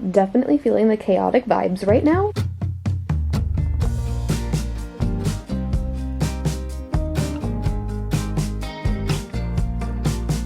Definitely feeling the chaotic vibes right now.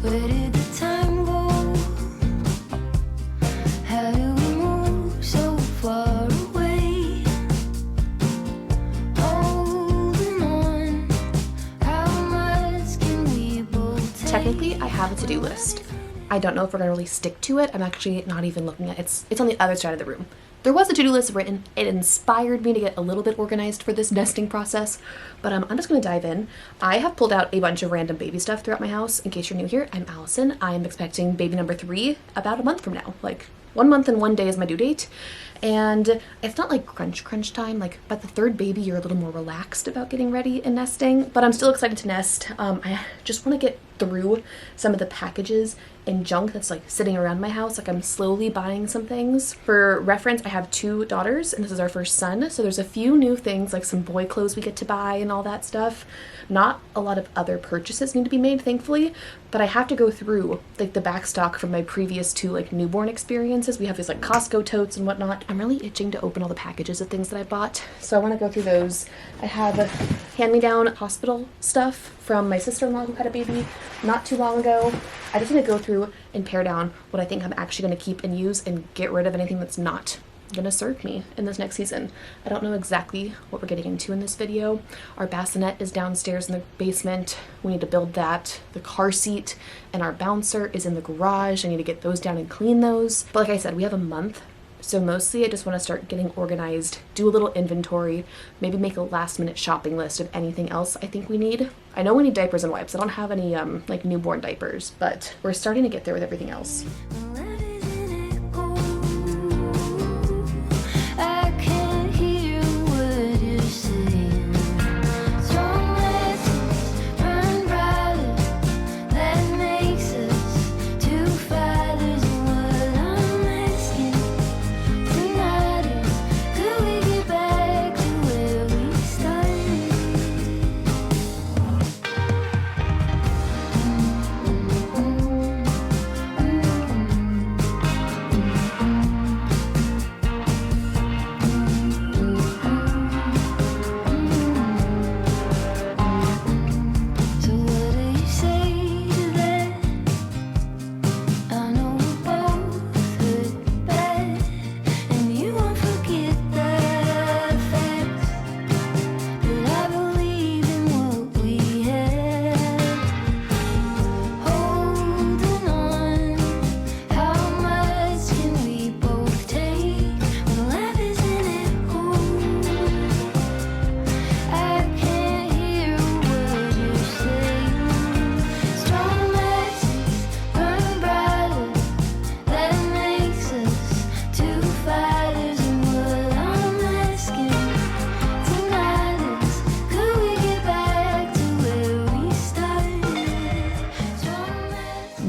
Where did the time go? How do we move so far away? Holding on, how much can we both take? Technically, I have a to-do list. I don't know if we're gonna really stick to it. I'm actually not even looking at it. It's on the other side of the room. There was a to-do list written. It inspired me to get a little bit organized for this nesting process, but I'm just gonna dive in. I have pulled out a bunch of random baby stuff throughout my house. In case you're new here, I'm Allison. I am expecting baby number 3 about a month from now. Like 1 month and 1 day is my due date. And it's not like crunch time, like by the 3rd baby you're a little more relaxed about getting ready and nesting, but I'm still excited to nest. I just want to get through some of the packages and junk that's like sitting around my house. Like I'm slowly buying some things. For reference, I have 2 daughters and this is our first son, so there's a few new things like some boy clothes we get to buy and all that stuff. Not a lot of other purchases need to be made, thankfully, but I have to go through like the back stock from my previous 2 like newborn experiences. We have these like Costco totes and whatnot. I'm really itching to open all the packages of things that I bought, so I want to go through those. I have hand-me-down hospital stuff from my sister-in-law who had a baby not too long ago. I just need to go through and pare down what I think I'm actually going to keep and use and get rid of anything that's not gonna serve me in this next season. I don't know exactly what we're getting into in this video. Our bassinet is downstairs in the basement. We need to build that. The car seat and our bouncer is in the garage. I need to get those down and clean those. But like I said, we have a month, so mostly I just want to start getting organized, do a little inventory, maybe make a last minute shopping list of anything else I think we need. I know we need diapers and wipes. I don't have any like newborn diapers, but we're starting to get there with everything else.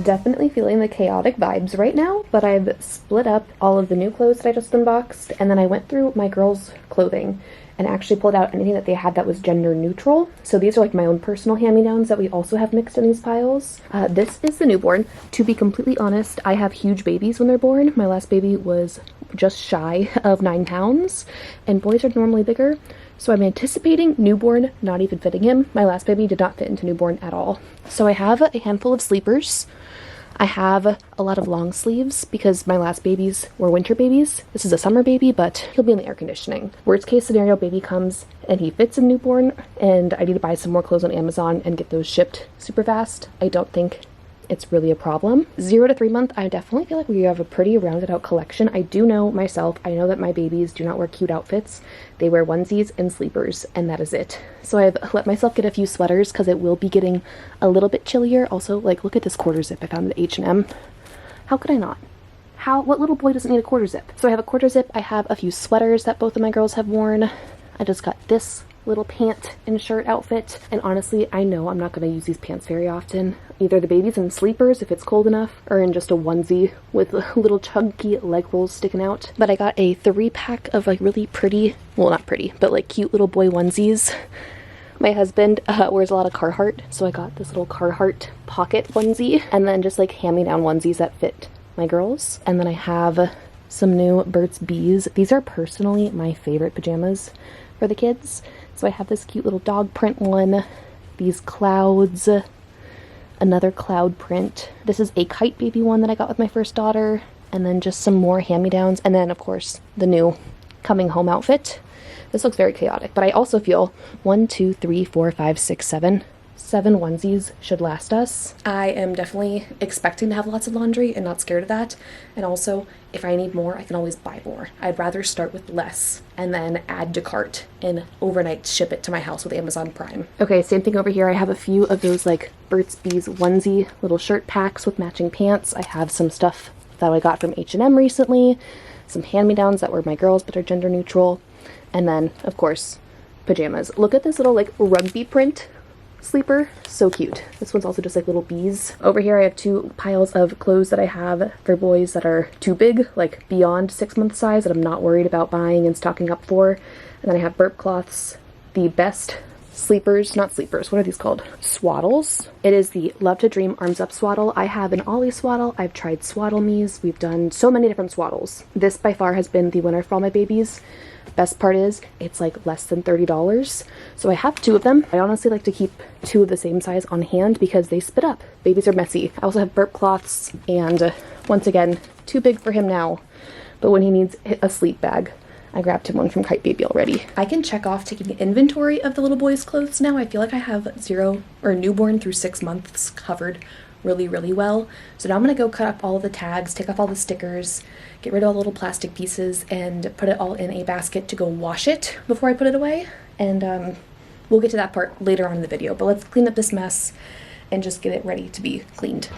Definitely feeling the chaotic vibes right now, but I've split up all of the new clothes that I just unboxed, and then I went through my girls' clothing and actually pulled out anything that they had that was gender neutral. So these are like my own personal hand-me-downs that we also have mixed in these piles. This is the newborn. To be completely honest, I have huge babies when they're born. My last baby was just shy of 9 pounds, and boys are normally bigger. So I'm anticipating newborn not even fitting him. My last baby did not fit into newborn at all. So I have a handful of sleepers. I have a lot of long sleeves because my last babies were winter babies. This is a summer baby, but he'll be in the air conditioning. Worst case scenario, baby comes and he fits in newborn and I need to buy some more clothes on Amazon and get those shipped super fast. I don't think it's really a problem. 0 to 3 month, I definitely feel like we have a pretty rounded out collection. I do know myself, I know that my babies do not wear cute outfits. They wear onesies and sleepers, and that is it. So I've let myself get a few sweaters because it will be getting a little bit chillier. Also, like, look at this quarter zip I found at H&M. How could I not? What little boy doesn't need a quarter zip? So I have a quarter zip. I have a few sweaters that both of my girls have worn. I just got this little pant and shirt outfit, and honestly I know I'm not going to use these pants very often. Either the baby's in sleepers if it's cold enough, or in just a onesie with little chunky leg rolls sticking out. But I got a 3-pack of like really pretty, well not pretty, but like cute little boy onesies. My husband wears a lot of Carhartt, so I got this little Carhartt pocket onesie, and then just like hand-me-down onesies that fit my girls. And then I have some new Burt's Bees. These are personally my favorite pajamas for the kids. So I have this cute little dog print one, these clouds, another cloud print. This is a kite baby one that I got with my first daughter, and then just some more hand-me-downs, and then of course the new coming home outfit. This looks very chaotic, but I also feel 1, 2, 3, 4, 5, 6, 7 onesies should last us. I am definitely expecting to have lots of laundry and not scared of that. And also, if I need more, I can always buy more. I'd rather start with less and then add to cart and overnight ship it to my house with Amazon Prime. Okay, same thing over here. I have a few of those like Burt's Bees onesie little shirt packs with matching pants. I have some stuff that I got from H&M recently, some hand-me-downs that were my girls but are gender neutral, and then, of course, pajamas. Look at this little like rugby print sleeper, so cute. This one's also just like little bees. Over here I have 2 piles of clothes that I have for boys that are too big, like beyond 6-month size, that I'm not worried about buying and stocking up for. And then I have burp cloths, the best sleepers, not sleepers, what are these called? Swaddles. It is the Love to Dream Arms Up Swaddle. I have an Ollie swaddle. I've tried Swaddle Me's. We've done so many different swaddles. This by far has been the winner for all my babies. Best part is it's like less than $30. So I have 2 of them. I honestly like to keep 2 of the same size on hand because they spit up. Babies are messy. I also have burp cloths, and once again, too big for him now. But when he needs a sleep bag, I grabbed him one from Kite Baby already. I can check off taking inventory of the little boy's clothes now. I feel like I have 0 or newborn through 6 months covered really, really well. So now I'm gonna go cut up all of the tags, take off all the stickers, get rid of all the little plastic pieces, and put it all in a basket to go wash it before I put it away. And we'll get to that part later on in the video, but let's clean up this mess and just get it ready to be cleaned.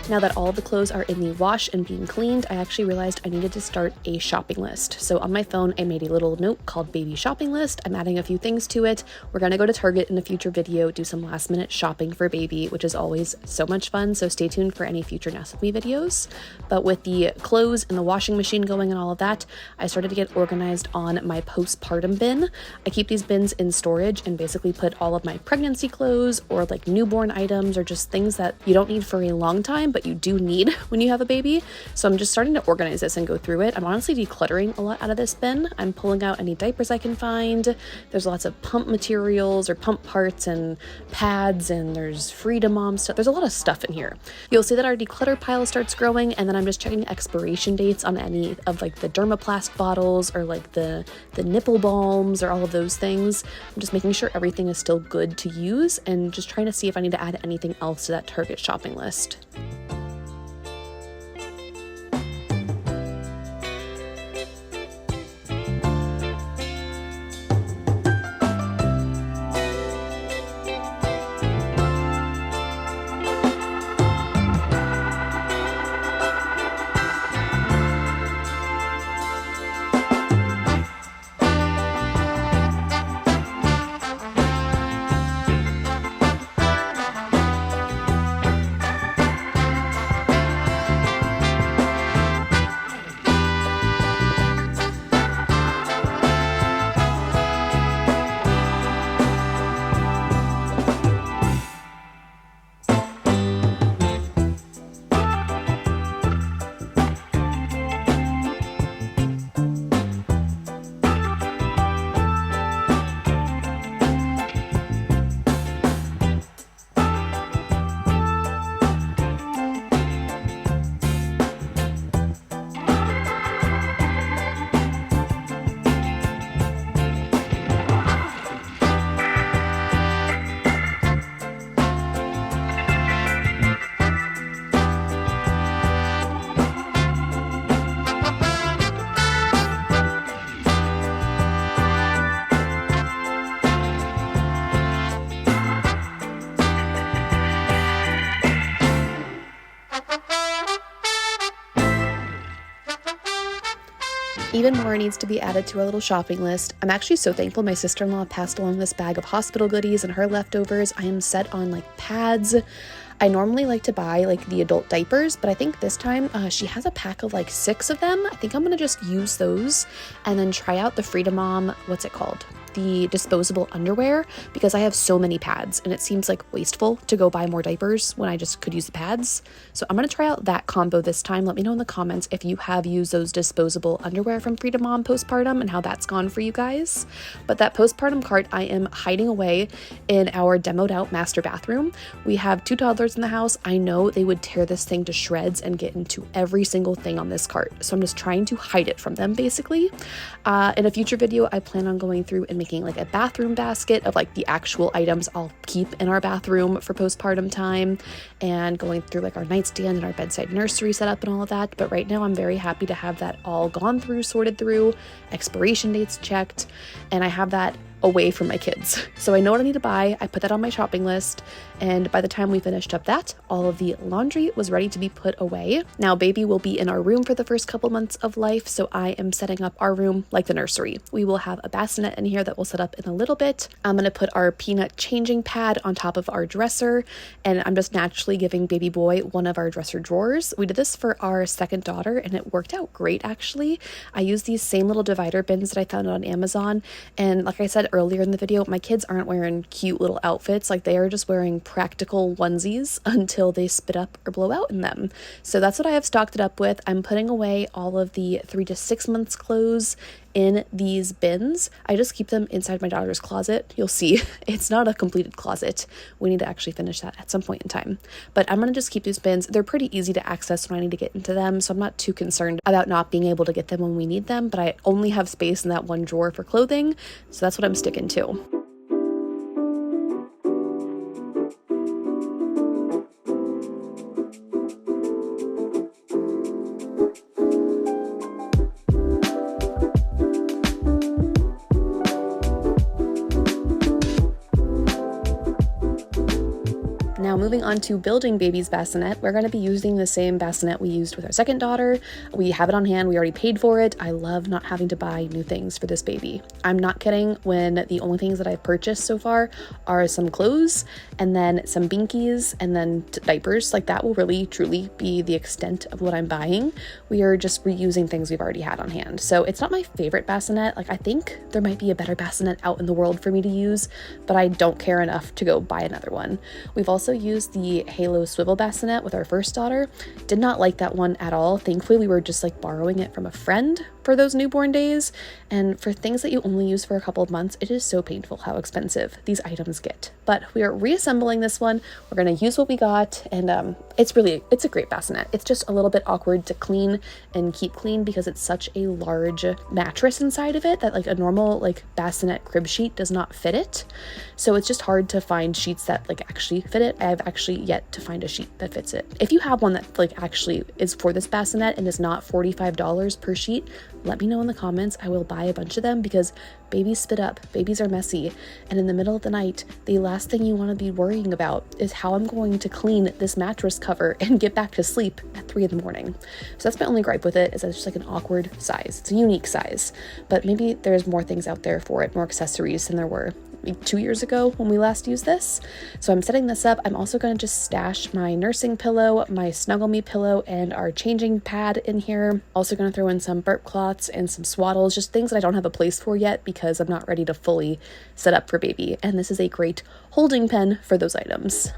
Now that all the clothes are in the wash and being cleaned, I actually realized I needed to start a shopping list. So on my phone, I made a little note called Baby Shopping List. I'm adding a few things to it. We're gonna go to Target in a future video, do some last minute shopping for baby, which is always so much fun. So stay tuned for any future Nest With Me videos. But with the clothes and the washing machine going and all of that, I started to get organized on my postpartum bin. I keep these bins in storage and basically put all of my pregnancy clothes or like newborn items or just things that you don't need for a long time, but you do need when you have a baby. So I'm just starting to organize this and go through it. I'm honestly decluttering a lot out of this bin. I'm pulling out any diapers I can find. There's lots of pump materials or pump parts and pads, and there's Freedom Mom stuff. There's a lot of stuff in here. You'll see that our declutter pile starts growing, and then I'm just checking expiration dates on any of like the Dermaplast bottles or like the nipple balms or all of those things. I'm just making sure everything is still good to use and just trying to see if I need to add anything else to that Target shopping list. Even more needs to be added to our little shopping list. I'm actually so thankful my sister-in-law passed along this bag of hospital goodies and her leftovers. I am set on like pads. I normally like to buy like the adult diapers, but I think this time she has a pack of like 6 of them. I think I'm gonna just use those and then try out the Freedom Mom, what's it called? The disposable underwear, because I have so many pads and it seems like wasteful to go buy more diapers when I just could use the pads. So I'm going to try out that combo this time. Let me know in the comments if you have used those disposable underwear from Freedom Mom postpartum and how that's gone for you guys. But that postpartum cart I am hiding away in our demoed out master bathroom. We have 2 toddlers in the house. I know they would tear this thing to shreds and get into every single thing on this cart. So I'm just trying to hide it from them basically. In a future video, I plan on going through and making like a bathroom basket of like the actual items I'll keep in our bathroom for postpartum time, and going through like our nightstand and our bedside nursery setup and all of that. But right now I'm very happy to have that all gone through, sorted through, expiration dates checked, and I have that away from my kids. So I know what I need to buy. I put that on my shopping list, and by the time we finished up that, all of the laundry was ready to be put away. Now baby will be in our room for the first couple months of life, so I am setting up our room like the nursery. We will have a bassinet in here that we'll set up in a little bit. I'm gonna put our peanut changing pad on top of our dresser, and I'm just naturally giving baby boy one of our dresser drawers. We did this for our second daughter and it worked out great actually. I used these same little divider bins that I found on Amazon, and like I said earlier in the video, my kids aren't wearing cute little outfits. Like they are just wearing practical onesies until they spit up or blow out in them. So that's what I have stocked it up with. I'm putting away all of the 3 to 6 months clothes in these bins. I just keep them inside my daughter's closet. You'll see it's not a completed closet. We need to actually finish that at some point in time. But I'm gonna just keep these bins. They're pretty easy to access when I need to get into them, so I'm not too concerned about not being able to get them when we need them, but I only have space in that one drawer for clothing, so that's what I'm sticking to. Now moving on to building baby's bassinet, we're going to be using the same bassinet we used with our second daughter. We have it on hand. We already paid for it. I love not having to buy new things for this baby. I'm not kidding when the only things that I've purchased so far are some clothes and then some binkies and then diapers. Like that will really truly be the extent of what I'm buying. We are just reusing things we've already had on hand. So it's not my favorite bassinet. Like I think there might be a better bassinet out in the world for me to use, but I don't care enough to go buy another one. We've also used the Halo swivel bassinet with our first daughter. Did not like that one at all. Thankfully, we were just like borrowing it from a friend for those newborn days. And for things that you only use for a couple of months, it is so painful how expensive these items get. But we are reassembling this one. We're going to use what we got, and it's a great bassinet. It's just a little bit awkward to clean and keep clean because it's such a large mattress inside of it that like a normal like bassinet crib sheet does not fit it. So it's just hard to find sheets that like actually fit it. I have actually yet to find a sheet that fits it. If you have one that like actually is for this bassinet and is not $45 per sheet, let me know in the comments. I will buy a bunch of them because babies spit up, babies are messy, and in the middle of the night, the last thing you want to be worrying about is how I'm going to clean this mattress cover and get back to sleep at 3 in the morning. So that's my only gripe with it, is that it's just like an awkward size. It's a unique size, but maybe there's more things out there for it, more accessories than there were 2 years ago when we last used this. So I'm setting this up. I'm also going to just stash my nursing pillow, my Snuggle Me pillow, and our changing pad in here. Also going to throw in some burp cloths and some swaddles, just things that I don't have a place for yet because I'm not ready to fully set up for baby. And this is a great holding pen for those items.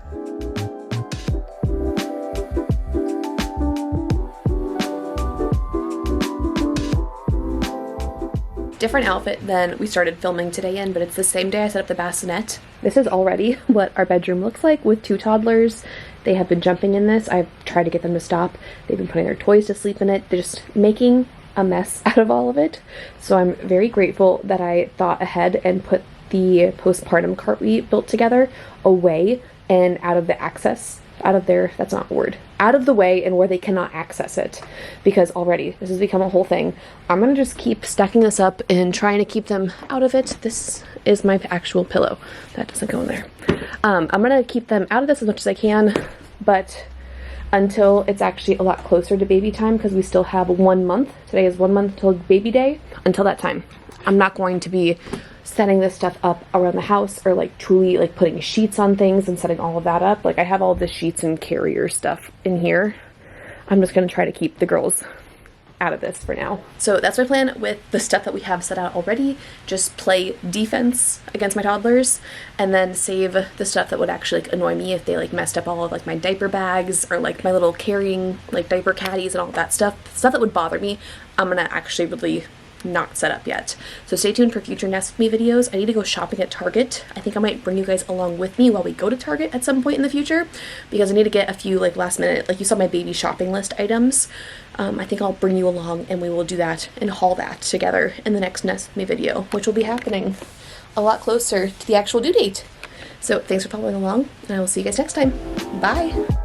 Different outfit than we started filming today in, but it's the same day I set up the bassinet. This is already what our bedroom looks like with 2 toddlers. They have been jumping in this. I've tried to get them to stop. They've been putting their toys to sleep in it. They're just making a mess out of all of it. So I'm very grateful that I thought ahead and put the postpartum cart we built together away and out of the access, out of their, that's not a word, out of the way and where they cannot access it, because already this has become a whole thing. I'm gonna just keep stacking this up and trying to keep them out of it. This is my actual pillow. That doesn't go in there. I'm gonna keep them out of this as much as I can, but until it's actually a lot closer to baby time, because we still have 1 month. Today is 1 month till baby day. Until that time, I'm not going to be setting this stuff up around the house, or like truly like putting sheets on things and setting all of that up. Like I have all the sheets and carrier stuff in here. I'm just going to try to keep the girls out of this for now. So that's my plan with the stuff that we have set out already. Just play defense against my toddlers, and then save the stuff that would actually like annoy me if they like messed up all of like my diaper bags, or like my little carrying like diaper caddies and all that stuff that would bother me. I'm gonna actually really not set up yet. So stay tuned for future Nest With Me videos. I need to go shopping at Target. I think I might bring you guys along with me while we go to Target at some point in the future, because I need to get a few like last minute, like you saw my baby shopping list items. I think I'll bring you along and we will do that and haul that together in the next Nest With Me video, which will be happening a lot closer to the actual due date. So thanks for following along, and I will see you guys next time. Bye!